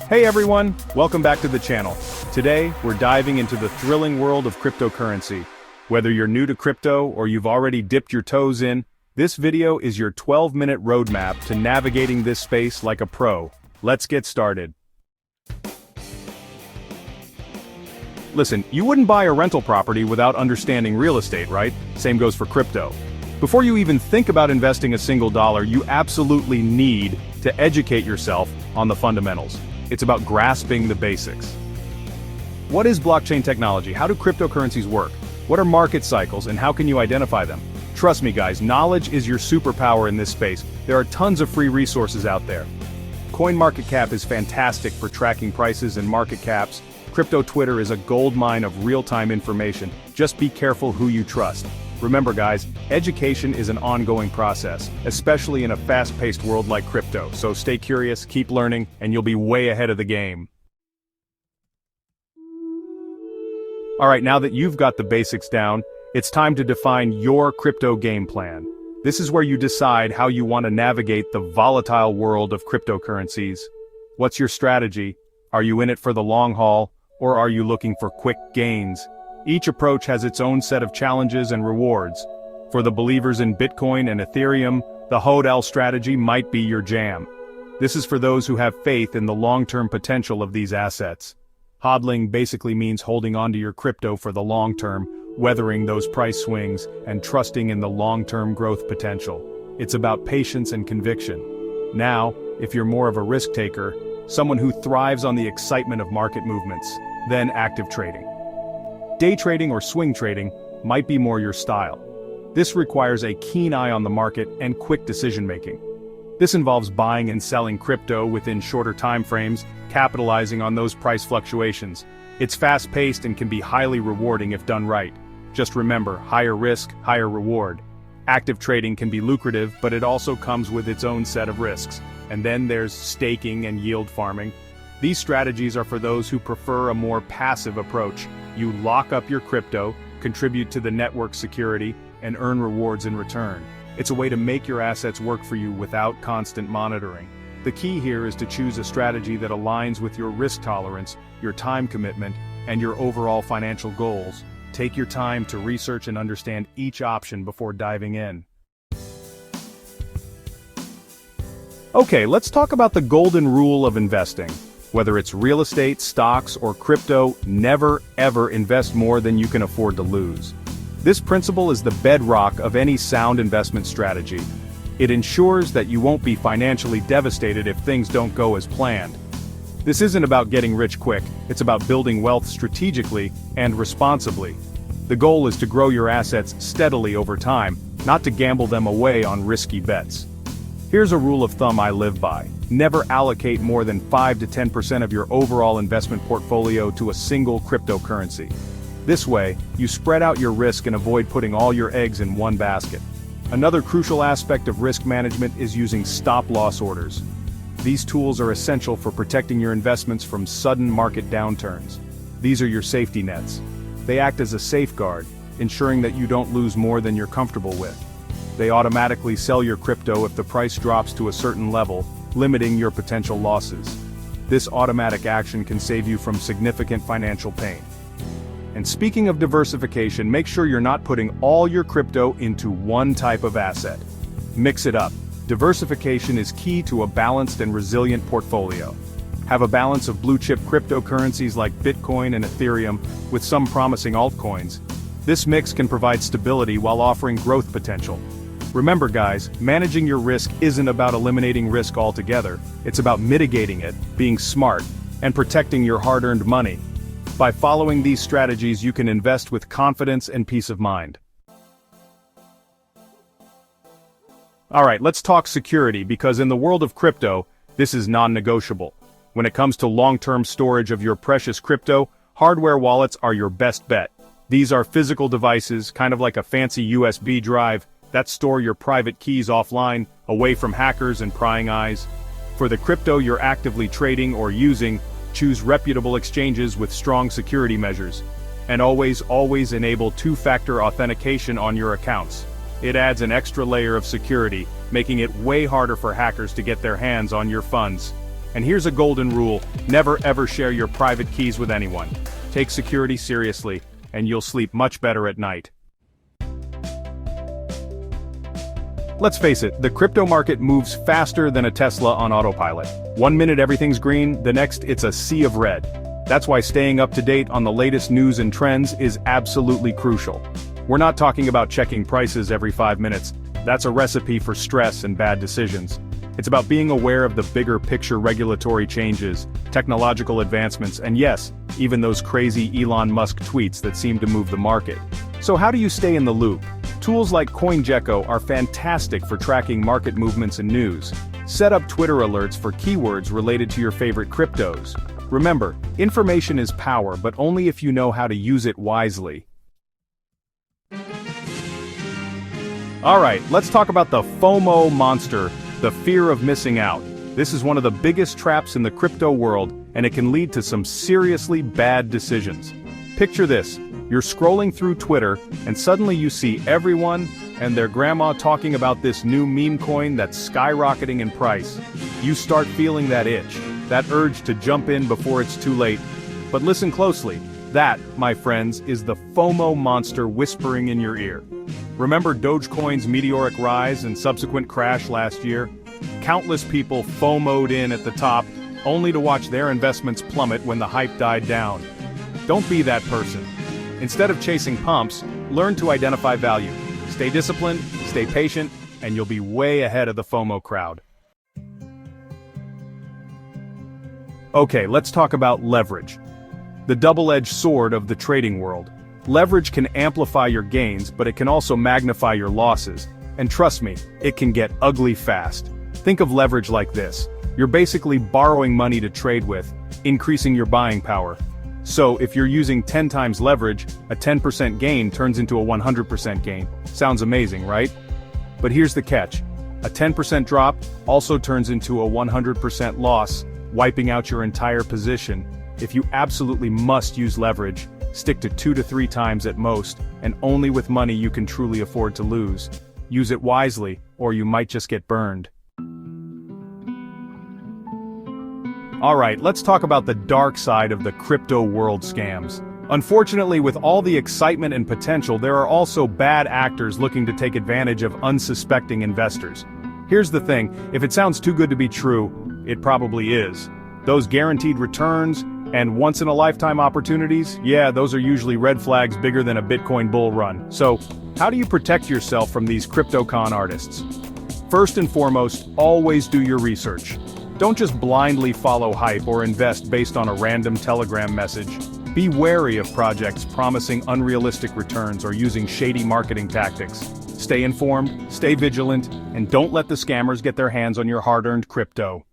Hey everyone, welcome back to the channel. Today, we're diving into the thrilling world of cryptocurrency. Whether you're new to crypto or you've already dipped your toes in, this video is your 12-minute roadmap to navigating this space like a pro. Let's get started. Listen, you wouldn't buy a rental property without understanding real estate, right? Same goes for crypto. Before you even think about investing a single dollar, you absolutely need to educate yourself on the fundamentals. It's about grasping the basics. What is blockchain technology? How do cryptocurrencies work? What are market cycles and how can you identify them? Trust me guys, knowledge is your superpower in this space. There are tons of free resources out there. CoinMarketCap is fantastic for tracking prices and market caps. Crypto Twitter is a goldmine of real-time information. Just be careful who you trust. Remember guys, education is an ongoing process, especially in a fast-paced world like crypto, so stay curious, keep learning, and you'll be way ahead of the game. Alright, now that you've got the basics down, it's time to define your crypto game plan. This is where you decide how you want to navigate the volatile world of cryptocurrencies. What's your strategy? Are you in it for the long haul, or are you looking for quick gains? Each approach has its own set of challenges and rewards. For the believers in Bitcoin and Ethereum, the HODL strategy might be your jam. This is for those who have faith in the long-term potential of these assets. HODLing basically means holding onto your crypto for the long term, weathering those price swings, and trusting in the long-term growth potential. It's about patience and conviction. Now, if you're more of a risk taker, someone who thrives on the excitement of market movements, then active trading. Day trading or swing trading might be more your style. This requires a keen eye on the market and quick decision-making. This involves buying and selling crypto within shorter time frames, capitalizing on those price fluctuations. It's fast-paced and can be highly rewarding if done right. Just remember, higher risk, higher reward. Active trading can be lucrative, but it also comes with its own set of risks. And then there's staking and yield farming. These strategies are for those who prefer a more passive approach. You lock up your crypto, contribute to the network security, and earn rewards in return. It's a way to make your assets work for you without constant monitoring. The key here is to choose a strategy that aligns with your risk tolerance, your time commitment, and your overall financial goals. Take your time to research and understand each option before diving in. Okay, let's talk about the golden rule of investing. Whether it's real estate, stocks, or crypto, never ever invest more than you can afford to lose. This principle is the bedrock of any sound investment strategy. It ensures that you won't be financially devastated if things don't go as planned. This isn't about getting rich quick, it's about building wealth strategically and responsibly. The goal is to grow your assets steadily over time, not to gamble them away on risky bets. Here's a rule of thumb I live by. Never allocate more than 5 to 10% of your overall investment portfolio to a single cryptocurrency. This way, you spread out your risk and avoid putting all your eggs in one basket. Another crucial aspect of risk management is using stop-loss orders. These tools are essential for protecting your investments from sudden market downturns. These are your safety nets. They act as a safeguard, ensuring that you don't lose more than you're comfortable with. They automatically sell your crypto if the price drops to a certain level, limiting your potential losses. This automatic action can save you from significant financial pain. And speaking of diversification, make sure you're not putting all your crypto into one type of asset. Mix it up. Diversification is key to a balanced and resilient portfolio. Have a balance of blue-chip cryptocurrencies like Bitcoin and Ethereum with some promising altcoins. This mix can provide stability while offering growth potential. Remember guys, managing your risk isn't about eliminating risk altogether, it's about mitigating it, being smart, and protecting your hard-earned money. By following these strategies you can invest with confidence and peace of mind. Alright, let's talk security because in the world of crypto, this is non-negotiable. When it comes to long-term storage of your precious crypto, hardware wallets are your best bet. These are physical devices, kind of like a fancy USB drive, that store your private keys offline, away from hackers and prying eyes. For the crypto you're actively trading or using, choose reputable exchanges with strong security measures. And always enable two-factor authentication on your accounts. It adds an extra layer of security, making it way harder for hackers to get their hands on your funds. And here's a golden rule: never ever share your private keys with anyone. Take security seriously, and you'll sleep much better at night. Let's face it, the crypto market moves faster than a Tesla on autopilot. 1 minute everything's green, the next it's a sea of red. That's why staying up to date on the latest news and trends is absolutely crucial. We're not talking about checking prices every 5 minutes. That's a recipe for stress and bad decisions. It's about being aware of the bigger picture regulatory changes, technological advancements, and yes, even those crazy Elon Musk tweets that seem to move the market. So how do you stay in the loop? Tools like CoinGecko are fantastic for tracking market movements and news. Set up Twitter alerts for keywords related to your favorite cryptos. Remember, information is power, but only if you know how to use it wisely. Alright, let's talk about the FOMO monster, the fear of missing out. This is one of the biggest traps in the crypto world, and it can lead to some seriously bad decisions. Picture this: you're scrolling through Twitter, and suddenly you see everyone and their grandma talking about this new meme coin that's skyrocketing in price. You start feeling that itch, that urge to jump in before it's too late. But listen closely. That, my friends, is the FOMO monster whispering in your ear. Remember Dogecoin's meteoric rise and subsequent crash last year? Countless people FOMO'd in at the top, only to watch their investments plummet when the hype died down. Don't be that person. Instead of chasing pumps, learn to identify value. Stay disciplined, stay patient, and you'll be way ahead of the FOMO crowd. Okay, let's talk about leverage. The double-edged sword of the trading world. Leverage can amplify your gains, but it can also magnify your losses. And trust me, it can get ugly fast. Think of leverage like this. You're basically borrowing money to trade with, increasing your buying power. So if you're using 10 times leverage, a 10% gain turns into a 100% gain. Sounds amazing, right? But here's the catch. A 10% drop also turns into a 100% loss, wiping out your entire position. If you absolutely must use leverage, stick to 2 to 3 times at most, and only with money you can truly afford to lose. Use it wisely, or you might just get burned. Alright, let's talk about the dark side of the crypto world scams. Unfortunately, with all the excitement and potential, there are also bad actors looking to take advantage of unsuspecting investors. Here's the thing, if it sounds too good to be true, it probably is. Those guaranteed returns, and once-in-a-lifetime opportunities, yeah, those are usually red flags bigger than a Bitcoin bull run. So, how do you protect yourself from these crypto con artists? First and foremost, always do your research. Don't just blindly follow hype or invest based on a random Telegram message. Be wary of projects promising unrealistic returns or using shady marketing tactics. Stay informed, stay vigilant, and don't let the scammers get their hands on your hard-earned crypto.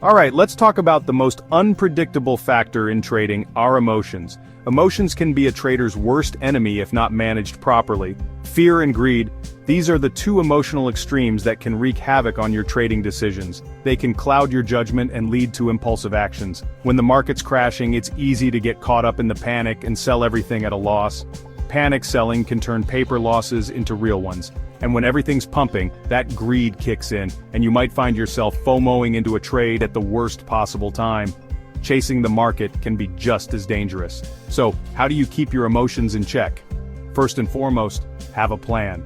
Alright, let's talk about the most unpredictable factor in trading, our emotions. Emotions can be a trader's worst enemy if not managed properly. Fear and greed, these are the two emotional extremes that can wreak havoc on your trading decisions. They can cloud your judgment and lead to impulsive actions. When the market's crashing, it's easy to get caught up in the panic and sell everything at a loss. Panic selling can turn paper losses into real ones. And when everything's pumping, that greed kicks in, and you might find yourself FOMOing into a trade at the worst possible time. Chasing the market can be just as dangerous. So, how do you keep your emotions in check? First and foremost, have a plan.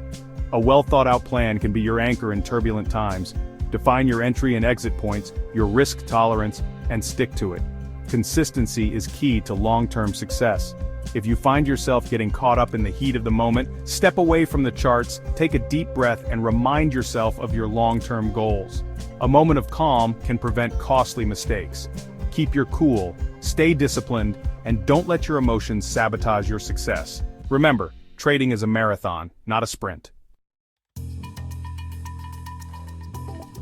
A well-thought-out plan can be your anchor in turbulent times. Define your entry and exit points, your risk tolerance, and stick to it. Consistency is key to long-term success. If you find yourself getting caught up in the heat of the moment, step away from the charts, take a deep breath, and remind yourself of your long-term goals. A moment of calm can prevent costly mistakes. Keep your cool, stay disciplined, and don't let your emotions sabotage your success. Remember, trading is a marathon, not a sprint.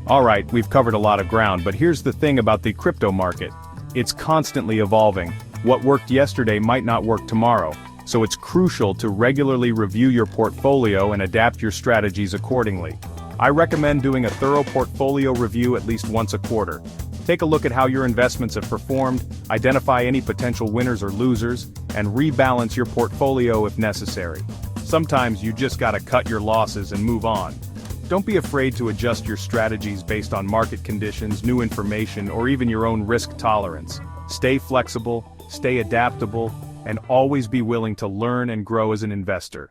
Alright, we've covered a lot of ground, but here's the thing about the crypto market. It's constantly evolving. What worked yesterday might not work tomorrow, so it's crucial to regularly review your portfolio and adapt your strategies accordingly. I recommend doing a thorough portfolio review at least once a quarter. Take a look at how your investments have performed, identify any potential winners or losers, and rebalance your portfolio if necessary. Sometimes you just gotta cut your losses and move on. Don't be afraid to adjust your strategies based on market conditions, new information, or even your own risk tolerance. Stay flexible, stay adaptable, and always be willing to learn and grow as an investor.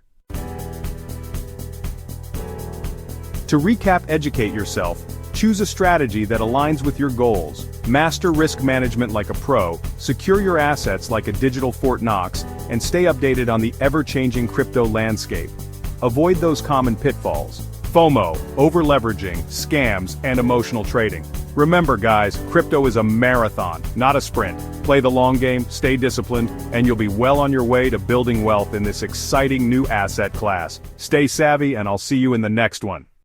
To recap, educate yourself. Choose a strategy that aligns with your goals. Master risk management like a pro, secure your assets like a digital Fort Knox, and stay updated on the ever-changing crypto landscape. Avoid those common pitfalls: FOMO, over-leveraging, scams, and emotional trading. Remember guys, crypto is a marathon, not a sprint. Play the long game, stay disciplined, and you'll be well on your way to building wealth in this exciting new asset class. Stay savvy, and I'll see you in the next one.